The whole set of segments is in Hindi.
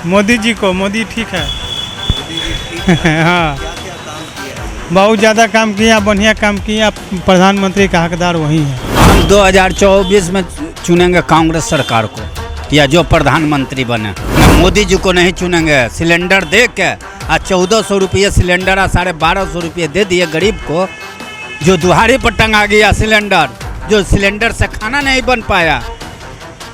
मोदी जी को। मोदी ठीक है। मोदी जी ठीक है। हाँ, क्या क्या काम किए हैं? बहुत ज़्यादा काम किया, बढ़िया काम किया। प्रधानमंत्री का हकदार वही है। हम 2024 में चुनेंगे कांग्रेस सरकार को, या जो प्रधानमंत्री बने। मोदी जी को नहीं चुनेंगे। सिलेंडर दे के 1400 रुपये सिलेंडर, 1250 रुपये दे दिए गरीब को, जो दुहारी पर टंगा गया सिलेंडर, जो सिलेंडर से खाना नहीं बन पाया।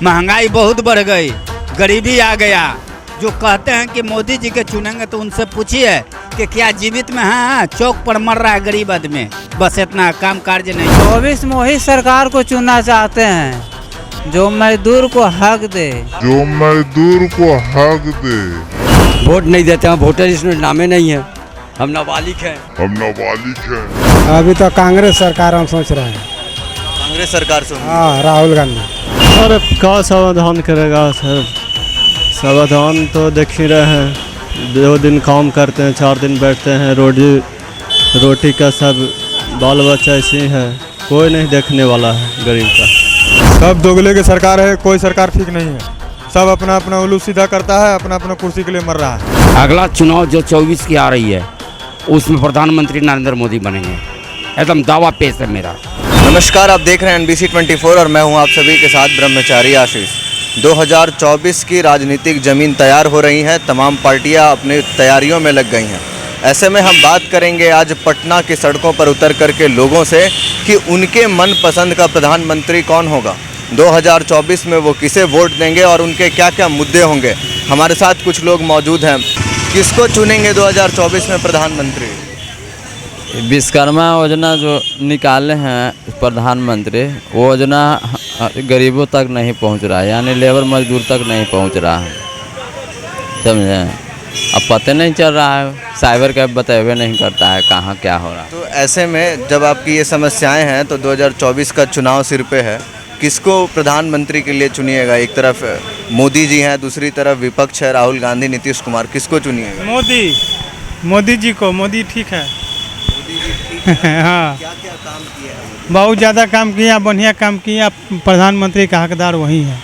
महंगाई बहुत बढ़ गई, गरीबी आ गया। जो कहते हैं कि मोदी जी के चुनेंगे तो उनसे पूछिए कि क्या जीवित में है? चौक पर मर रहा है गरीब आदमी। बस इतना काम कार्य नहीं। 24 में वही सरकार को चुनना चाहते हैं जो मजदूर को हक दे। वोट नहीं देते हैं, वोटर लिस्ट में नामे नहीं है। हम नाबालिग हैं। अभी तो कांग्रेस सरकार हम सोच रहे हैं। कांग्रेस सरकार से हाँ, राहुल गांधी। अरे क्या समाधान करेगा सर? समाधान तो देख ही रहे हैं। 2 दिन काम करते हैं, 4 दिन बैठते हैं। रोटी का सब बाल बच्चा ऐसे ही है। कोई नहीं देखने वाला है गरीब का। सब दोगले की सरकार है, कोई सरकार ठीक नहीं है। सब अपना अपना उल्लू सीधा करता है, अपना अपना कुर्सी के लिए मर रहा है। अगला चुनाव जो 24 की आ रही है उसमें प्रधानमंत्री नरेंद्र मोदी बनेंगे। एकदम दावा पेश है मेरा। नमस्कार, आप देख रहे हैं NBC 24 और मैं हूं आप सभी के साथ ब्रह्मचारी आशीष। 2024 की राजनीतिक जमीन तैयार हो रही है, तमाम पार्टियां अपनी तैयारियों में लग गई हैं। ऐसे में हम बात करेंगे आज पटना की सड़कों पर उतर करके लोगों से कि उनके मनपसंद का प्रधानमंत्री कौन होगा, 2024 में वो किसे वोट देंगे और उनके क्या क्या मुद्दे होंगे। हमारे साथ कुछ लोग मौजूद हैं। किसको चुनेंगे 2024 में प्रधानमंत्री? विश्वकर्मा योजना जो निकाले हैं प्रधानमंत्री, वो योजना गरीबों तक नहीं पहुंच रहा है, यानी लेबर मजदूर तक नहीं पहुंच रहा है। समझे? अब पता नहीं चल रहा है, साइबर कैब बताए नहीं करता है कहाँ क्या हो रहा है। तो ऐसे में जब आपकी ये समस्याएं हैं तो 2024 का चुनाव सिर पे है, किसको प्रधानमंत्री के लिए चुनिएगा? एक तरफ मोदी जी हैं, दूसरी तरफ विपक्ष है राहुल गांधी, नीतीश कुमार, किसको चुनिएगा? मोदी जी को। मोदी ठीक है। मोदी जी ठीक है। हाँ, क्या क्या काम किए हैं? बहुत ज़्यादा काम किया, बढ़िया काम किया। प्रधानमंत्री का हकदार वही है।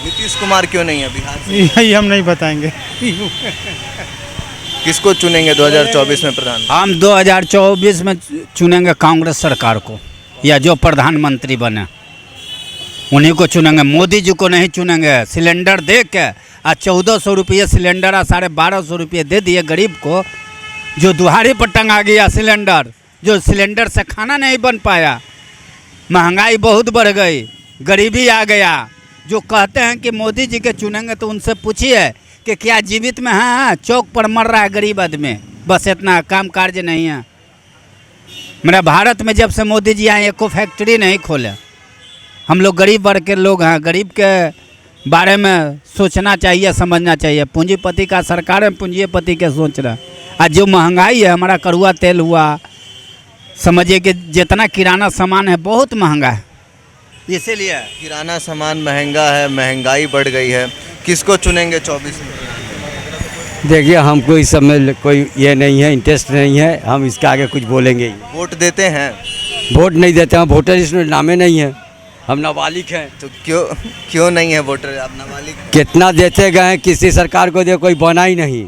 नीतीश कुमार क्यों नहीं है बिहार से? यही हम नहीं बताएंगे। किसको चुनेंगे 2024 में प्रधान? हम 2024 में चुनेंगे कांग्रेस सरकार को, या जो प्रधानमंत्री बने उन्हीं को चुनेंगे। मोदी जी को नहीं चुनेंगे। सिलेंडर दे के 1400 रुपये सिलेंडर, 1250 रुपये दे दिए गरीब को, जो दुहारी पर टंगा गया सिलेंडर, जो सिलेंडर से खाना नहीं बन पाया। महंगाई बहुत बढ़ गई, गरीबी आ गया। जो कहते हैं कि मोदी जी के चुनेंगे तो उनसे पूछिए कि क्या जीवित में है? चौक पर मर रहा है गरीब आदमी। बस इतना काम कार्य नहीं है। मेरा भारत में जब से मोदी जी आए एको फैक्ट्री नहीं खोले। हम लोग गरीब वर्ग के लोग हैं, गरीब के बारे में सोचना चाहिए, समझना चाहिए। पूंजीपति का सरकार है, पूंजीपति के सोच रहे हैं। आज जो महंगाई है, हमारा कड़ुआ तेल हुआ, समझिए कि जितना किराना सामान है बहुत महंगा है। इसीलिए किराना सामान महंगा है, महंगाई बढ़ गई है। किसको चुनेंगे 24 में? देखिए, हमको इस सब में कोई ये नहीं है, इंटरेस्ट नहीं है। हम इसके आगे कुछ बोलेंगे ही। वोट देते हैं? वोट नहीं देते हैं, वोटर लिस्ट में नामे नहीं है। हम नाबालिग हैं। तो क्यों नहीं है वोटर? आप नाबालिग? कितना देते गए, किसी सरकार को दे, कोई बना ही नहीं।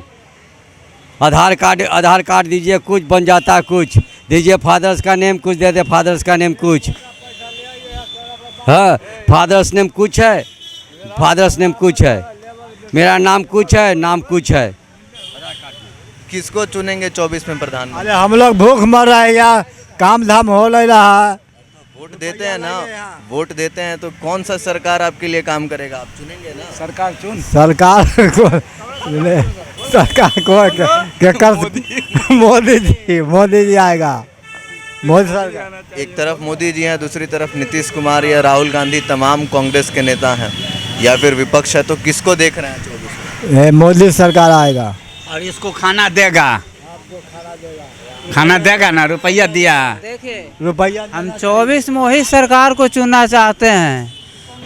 आधार कार्ड दीजिए, कुछ बन जाता है, कुछ दीजिए फादर्स का नेम, कुछ देते फादर्स का नेम, कुछ हाँ फादर्स नेम कुछ है, फादर्स नेम कुछ है, मेरा नाम कुछ है, नाम कुछ है। किसको चुनेंगे 24 में प्रधानमंत्री? अरे हम लोग भूख मर रहे हैं या काम धाम हो नहीं रहा है। वोट देते हैं ना, वोट देते हैं तो कौन सा सरकार आपके लिए काम करेगा? आप चुनेंगे ना? सरकार को मोदी जी आएगा। मोदी सरकार। एक तरफ मोदी जी हैं, दूसरी तरफ नीतीश कुमार या राहुल गांधी, तमाम कांग्रेस के नेता हैं, या फिर विपक्ष है। तो किसको देख रहे हैं 24 में? मोदी सरकार आएगा और इसको खाना देगा, खाना देगा ना, रुपया दिया। देखिए, रुपया हम 24 में वही सरकार को चुनना चाहते हैं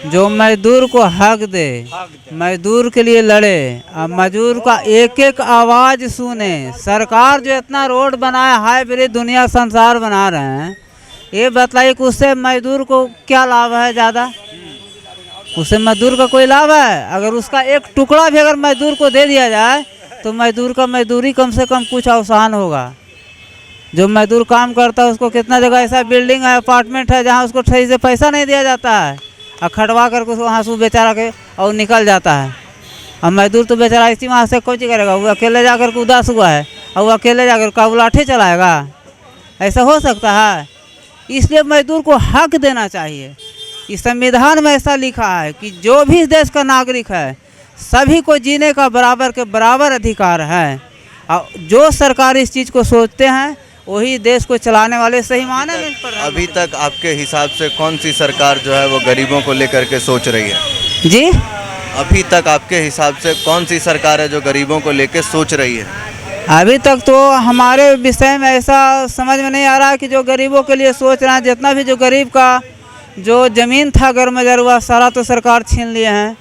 जो मजदूर को हक दे, मजदूर के लिए लड़े, और मजदूर का एक एक आवाज़ सुने। सरकार जो इतना रोड बनाया, हाईब्रिड दुनिया संसार बना रहे हैं, ये बताइए कि उससे मजदूर को क्या लाभ है ज़्यादा? उससे मजदूर का कोई लाभ है? अगर उसका एक टुकड़ा भी अगर मजदूर को दे दिया जाए तो मजदूर का मजदूरी कम से कम कुछ आसान होगा। जो मजदूर काम करता है उसको कितना जगह ऐसा बिल्डिंग है, अपार्टमेंट है जहाँ उसको सही से पैसा नहीं दिया जाता है और खटवा करके उसको वहाँ से बेचारा के और निकल जाता है। अब मजदूर तो बेचारा इसी वहाँ से कुछ करेगा, वो अकेले जाकर के उदास हुआ है और वो अकेले जाकर का लाठी चलाएगा? ऐसा हो सकता है? इसलिए मजदूर को हक देना चाहिए। इस संविधान में ऐसा लिखा है कि जो भी इस देश का नागरिक है सभी को जीने का बराबर के बराबर अधिकार है। और जो सरकार इस चीज़ को सोचते हैं वही देश को चलाने वाले सही माने में पड़ रहे हैं। अभी तक आपके हिसाब से कौन सी सरकार जो है वो गरीबों को लेकर के सोच रही है? जी, अभी तक आपके हिसाब से कौन सी सरकार है जो गरीबों को लेकर सोच रही है? अभी तक तो हमारे विषय में ऐसा समझ में नहीं आ रहा है कि जो गरीबों के लिए सोच रहे हैं। जितना भी जो गरीब का जो ज़मीन था गरमजर हुआ सारा तो सरकार छीन लिए हैं।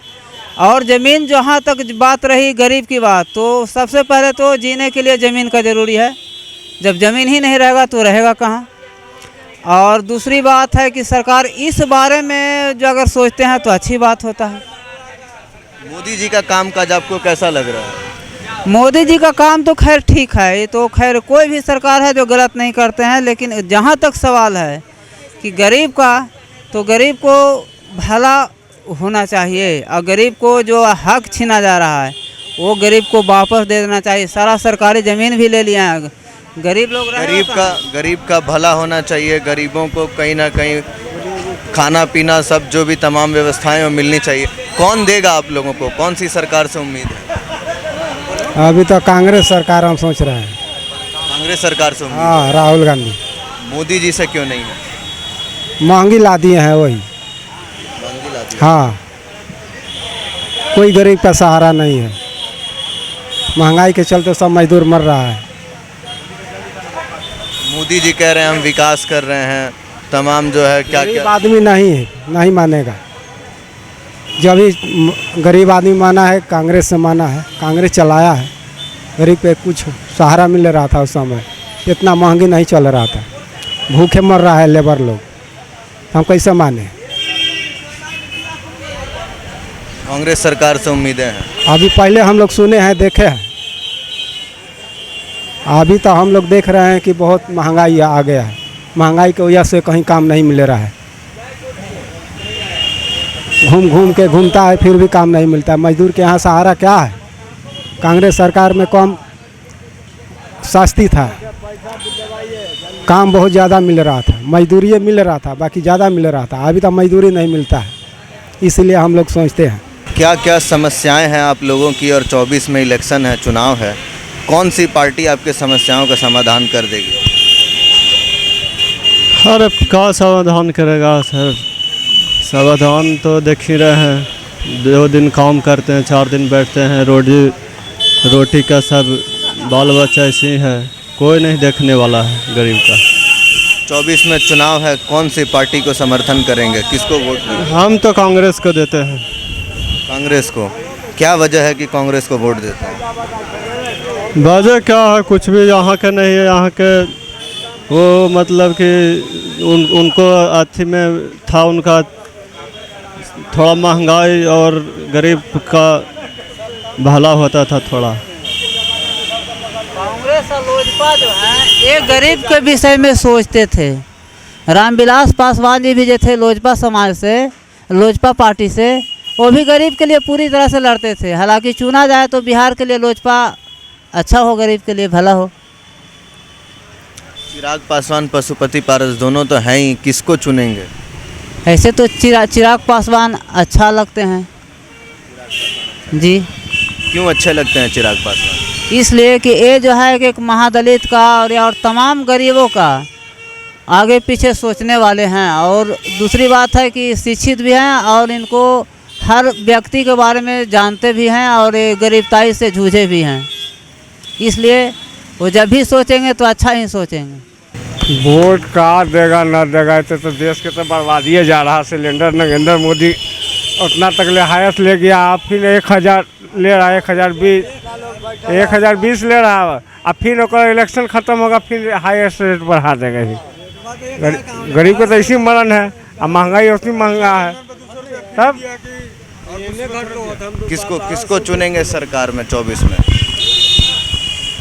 और ज़मीन जहाँ तक बात रही गरीब की बात, तो सबसे पहले तो जीने के लिए ज़मीन का ज़रूरी है। जब ज़मीन ही नहीं रहेगा तो रहेगा कहाँ? और दूसरी बात है कि सरकार इस बारे में जो अगर सोचते हैं तो अच्छी बात होता है। मोदी जी का कामकाज आपको कैसा लग रहा है? मोदी जी का काम तो खैर ठीक है, ये तो खैर कोई भी सरकार है जो गलत नहीं करते हैं। लेकिन जहाँ तक सवाल है कि गरीब का, तो गरीब को भला होना चाहिए और गरीब को जो हक छीना जा रहा है वो गरीब को वापस दे देना चाहिए। सारा सरकारी ज़मीन भी ले लिया है, गरीब लोग गरीब का भला होना चाहिए। गरीबों को कहीं ना कहीं खाना पीना सब जो भी तमाम व्यवस्थाएं वो मिलनी चाहिए। कौन देगा आप लोगों को? कौन सी सरकार से उम्मीद है? अभी तो कांग्रेस सरकार हम सोच रहे हैं। कांग्रेस सरकार से उम्मीद? हाँ, राहुल गांधी। मोदी जी से क्यों नहीं है? महंगी ला दिए हैं वही। हाँ, कोई गरीब का सहारा नहीं है। महंगाई के चलते सब मजदूर मर रहा है। मोदी जी कह रहे हैं हम विकास कर रहे हैं, तमाम जो है क्या गरीब क्या आदमी नहीं मानेगा। जब भी गरीब आदमी माना है कांग्रेस से माना है, कांग्रेस चलाया है। गरीब पे कुछ सहारा मिल रहा था उस समय, इतना महंगी नहीं चल रहा था। भूखे मर रहा है लेबर लोग, हम कैसे माने? कांग्रेस सरकार से उम्मीदें हैं? अभी पहले हम लोग सुने हैं, देखे हैं। अभी तो हम लोग देख रहे हैं कि बहुत महंगाई आ गया है। महंगाई की वजह से कहीं काम नहीं मिल रहा है। घूम घूम के घूमता है फिर भी काम नहीं मिलता है। मजदूर के यहाँ सहारा क्या है? कांग्रेस सरकार में कम सस्ती था, काम बहुत ज़्यादा मिल रहा था, मजदूरी मिल रहा था, बाकी ज़्यादा मिल रहा था। अभी तो मजदूरी नहीं मिलता है, इसलिए हम लोग सोचते हैं। क्या क्या समस्याएं हैं आप लोगों की? और 24 में इलेक्शन है, चुनाव है, कौन सी पार्टी आपके समस्याओं का समाधान कर देगी? अरे क्या समाधान करेगा सर? समाधान तो देख ही रहे हैं। 2 दिन काम करते हैं, 4 दिन बैठते हैं। रोटी का सब बाल बच्चा ऐसे ही है, कोई नहीं देखने वाला है गरीब का। 24 में चुनाव है, कौन सी पार्टी को समर्थन करेंगे? किसको वोट देंगे? हम तो कांग्रेस को देते हैं। कांग्रेस को? क्या वजह है कि कांग्रेस को वोट देते हैं? वजह क्या है? कुछ भी यहाँ के नहीं है। यहाँ के वो मतलब कि उनको अथी में था, उनका थोड़ा महंगाई और गरीब का भला होता था थोड़ा। कांग्रेस और लोजपा जो है ये गरीब के विषय में सोचते थे। रामविलास पासवान जी भी जो थे लोजपा समाज से, लोजपा पार्टी से, वो भी गरीब के लिए पूरी तरह से लड़ते थे। हालांकि चुना जाए तो बिहार के लिए लोजपा अच्छा हो, गरीब के लिए भला हो। चिराग पासवान, पशुपति पारस दोनों तो हैं ही, किसको चुनेंगे? ऐसे तो चिराग पासवान अच्छा लगते हैं जी। क्यों अच्छे लगते हैं चिराग पासवान? इसलिए कि ये जो है कि एक महादलित का और तमाम गरीबों का आगे पीछे सोचने वाले हैं। और दूसरी बात है कि शिक्षित भी हैं और इनको हर व्यक्ति के बारे में जानते भी हैं और ये गरीबताई से जूझे भी हैं। इसलिए वो जब भी सोचेंगे तो अच्छा ही सोचेंगे। वोट का देगा ना देगा तो देश के तो बर्बादी जा रहा। सिलेंडर नरेंद्र मोदी उतना तक ले हाईएस्ट ले गया, अब फिर 1000 ले रहा है, 1020 ले रहा है। अब फिर इलेक्शन खत्म होगा फिर हाईएस्ट रेट बढ़ा देगा ही। गरीब को तो इसी मरण है। अब महंगाई उतनी महंगा है। सब किसको किसको चुनेंगे सरकार में 24 में?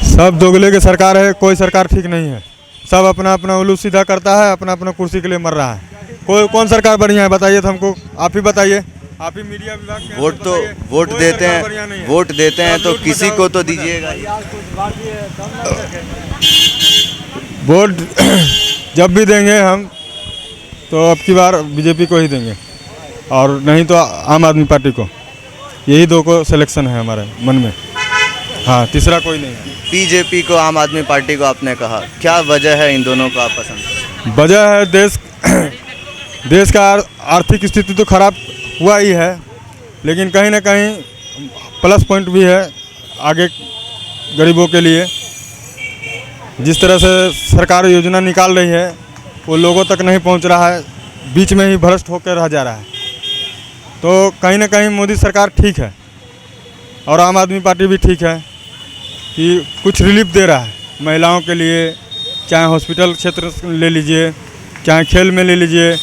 सब दोगले की सरकार है, कोई सरकार ठीक नहीं है। सब अपना अपना उल्लू सीधा करता है, अपना अपना कुर्सी के लिए मर रहा है। कोई कौन सरकार बढ़िया है बताइए तो हमको, आप ही बताइए। आप ही मीडिया विभाग के वोट तो बताइए। वोट कोई देते सरकार बढ़िया नहीं हैं, है। वोट देते हैं तो किसी को तो दीजिएगा। वोट जब भी देंगे हम तो अब की बार बीजेपी को ही देंगे, और नहीं तो आम आदमी पार्टी को। यही दो को सिलेक्शन है हमारे मन में। हाँ, तीसरा कोई नहीं है। बीजेपी को, आम आदमी पार्टी को आपने कहा, क्या वजह है इन दोनों को आप पसंद करते वजह है देश का आर्थिक स्थिति तो खराब हुआ ही है, लेकिन कहीं ना कहीं प्लस पॉइंट भी है आगे गरीबों के लिए। जिस तरह से सरकार योजना निकाल रही है वो लोगों तक नहीं पहुंच रहा है, बीच में ही भ्रष्ट होकर रह जा रहा है। तो कहीं ना कहीं मोदी सरकार ठीक है और आम आदमी पार्टी भी ठीक है कि कुछ रिलीफ दे रहा है महिलाओं के लिए, चाहे हॉस्पिटल क्षेत्र ले लीजिए, चाहे खेल में ले लीजिए,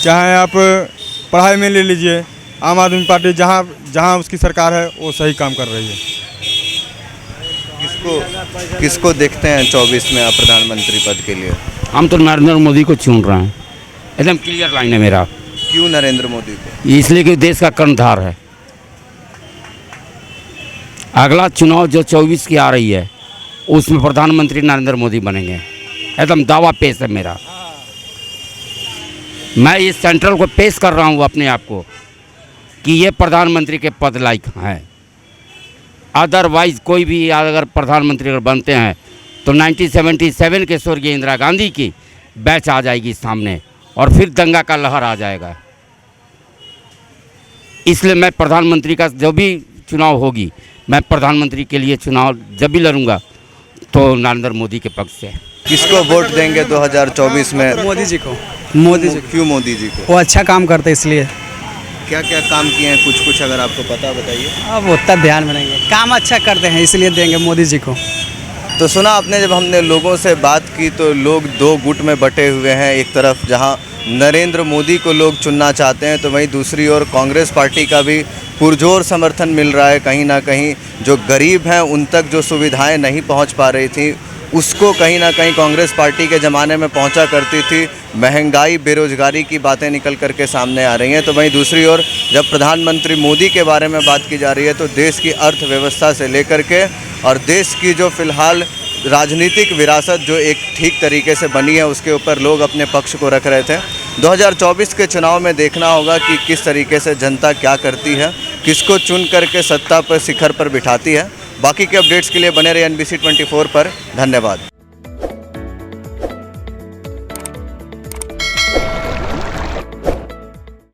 चाहे आप पढ़ाई में ले लीजिए। आम आदमी पार्टी जहाँ जहाँ उसकी सरकार है वो सही काम कर रही है। किसको देखते हैं 24 में आप प्रधानमंत्री पद के लिए? हम तो नरेंद्र मोदी को चुन रहे हैं, एकदम क्लियर लाइन है मेरा। क्यों नरेंद्र मोदी को? इसलिए कि देश का कर्णधार है। अगला चुनाव जो 24 की आ रही है उसमें प्रधानमंत्री नरेंद्र मोदी बनेंगे, एकदम दावा पेश है मेरा। मैं इस सेंट्रल को पेश कर रहा हूँ अपने आप को कि ये प्रधानमंत्री के पद लायक हैं। अदरवाइज कोई भी अगर प्रधानमंत्री अगर बनते हैं तो 1977 के स्वर्गीय इंदिरा गांधी की बैच आ जाएगी सामने और फिर दंगा का लहर आ जाएगा। इसलिए मैं प्रधानमंत्री का जो भी चुनाव होगी, मैं प्रधानमंत्री के लिए चुनाव जब भी लड़ूंगा तो नरेंद्र मोदी के पक्ष से। किसको वोट देंगे 2024 में? मोदी जी को। मोदी जी क्यों मोदी जी को? वो अच्छा काम करते इसलिए। क्या क्या काम किए हैं, कुछ अगर आपको पता बताइए। अब उतना ध्यान में नहीं है, काम अच्छा करते हैं इसलिए देंगे मोदी जी को। तो सुना आपने, जब हमने लोगों से बात की तो लोग दो गुट में बटे हुए हैं। एक तरफ जहां नरेंद्र मोदी को लोग चुनना चाहते हैं तो वहीं दूसरी ओर कांग्रेस पार्टी का भी पुरजोर समर्थन मिल रहा है। कहीं ना कहीं जो गरीब हैं उन तक जो सुविधाएं नहीं पहुंच पा रही थी उसको कहीं ना कहीं कांग्रेस पार्टी के ज़माने में पहुंचा करती थी। महंगाई, बेरोजगारी की बातें निकल करके सामने आ रही हैं। तो वहीं दूसरी ओर जब प्रधानमंत्री मोदी के बारे में बात की जा रही है तो देश की अर्थव्यवस्था से लेकर के और देश की जो फ़िलहाल राजनीतिक विरासत जो एक ठीक तरीके से बनी है उसके ऊपर लोग अपने पक्ष को रख रहे थे। 2024 के चुनाव में देखना होगा कि किस तरीके से जनता क्या करती है, किसको चुन करके सत्ता पर शिखर पर बिठाती है। बाकी के अपडेट्स के लिए बने रहे NBC 24 पर। धन्यवाद।